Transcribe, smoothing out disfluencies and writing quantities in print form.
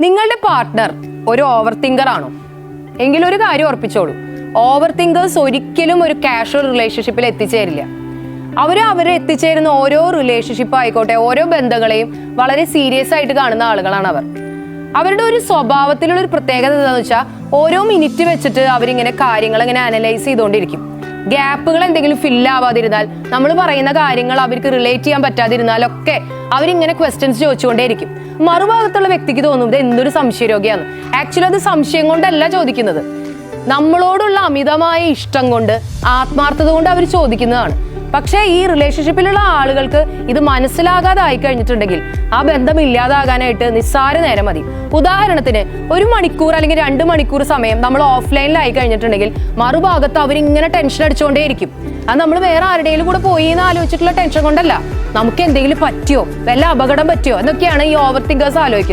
നിങ്ങളുടെ പാർട്ട്ണർ ഒരു over thinker ആണോ? എങ്കിലൊരു കാര്യം ഉറപ്പിച്ചോളൂ, ഓവർ തിങ്കേഴ്സ് ഒരിക്കലും ഒരു കാഷ്വൽ റിലേഷൻഷിപ്പിൽ എത്തിച്ചേരില്ല. അവരെ എത്തിച്ചേരുന്ന ഓരോ റിലേഷൻഷിപ്പ് ആയിക്കോട്ടെ, ഓരോ ബന്ധങ്ങളെയും വളരെ സീരിയസ് ആയിട്ട് കാണുന്ന ആളുകളാണ് അവർ. അവരുടെ ഒരു സ്വഭാവത്തിലുള്ള ഒരു പ്രത്യേകത എന്താണെന്ന് വെച്ചാൽ, ഓരോ മിനിറ്റ് വെച്ചിട്ട് അവരിങ്ങനെ കാര്യങ്ങൾ ഇങ്ങനെ അനലൈസ് ചെയ്തുകൊണ്ടിരിക്കും. ഗ്യാപ്പുകൾ എന്തെങ്കിലും ഫില്ലാവാതിരുന്നാൽ, നമ്മൾ പറയുന്ന കാര്യങ്ങൾ അവർക്ക് റിലേറ്റ് ചെയ്യാൻ പറ്റാതിരുന്നാലൊക്കെ അവരിങ്ങനെ ക്വസ്റ്റ്യൻസ് ചോദിച്ചുകൊണ്ടേയിരിക്കും. മറുഭാഗത്തുള്ള വ്യക്തിക്ക് തോന്നുന്നത് എന്തൊരു സംശയരോഗിയാണ്. ആക്ച്വലി അത് സംശയം കൊണ്ടല്ല ചോദിക്കുന്നത്, നമ്മളോടുള്ള അമിതമായ ഇഷ്ടം കൊണ്ട്, ആത്മാർത്ഥത കൊണ്ട് അവർ ചോദിക്കുന്നതാണ്. പക്ഷേ ഈ റിലേഷൻഷിപ്പിലുള്ള ആളുകൾക്ക് ഇത് മനസ്സിലാകാതായി കഴിഞ്ഞിട്ടുണ്ടെങ്കിൽ ആ ബന്ധം ഇല്ലാതാകാനായിട്ട് നിസ്സാര നേരം മതി. ഉദാഹരണത്തിന്, 1 മണിക്കൂർ അല്ലെങ്കിൽ 2 മണിക്കൂർ സമയം നമ്മൾ ഓഫ്ലൈനിലായി കഴിഞ്ഞിട്ടുണ്ടെങ്കിൽ മറുഭാഗത്ത് അവരിങ്ങനെ ടെൻഷൻ അടിച്ചുകൊണ്ടേയിരിക്കും. അത് നമ്മൾ വേറെ ആരുടെയും കൂടെ പോയി എന്ന് ആലോചിച്ചിട്ടുള്ള ടെൻഷൻ കൊണ്ടല്ല, നമുക്ക് എന്തെങ്കിലും പറ്റിയോ, വല്ല അപകടം പറ്റിയോ എന്നൊക്കെയാണ് ഈ ഓവർ തിങ്കേഴ്സ് ആലോചിക്കുന്നത്.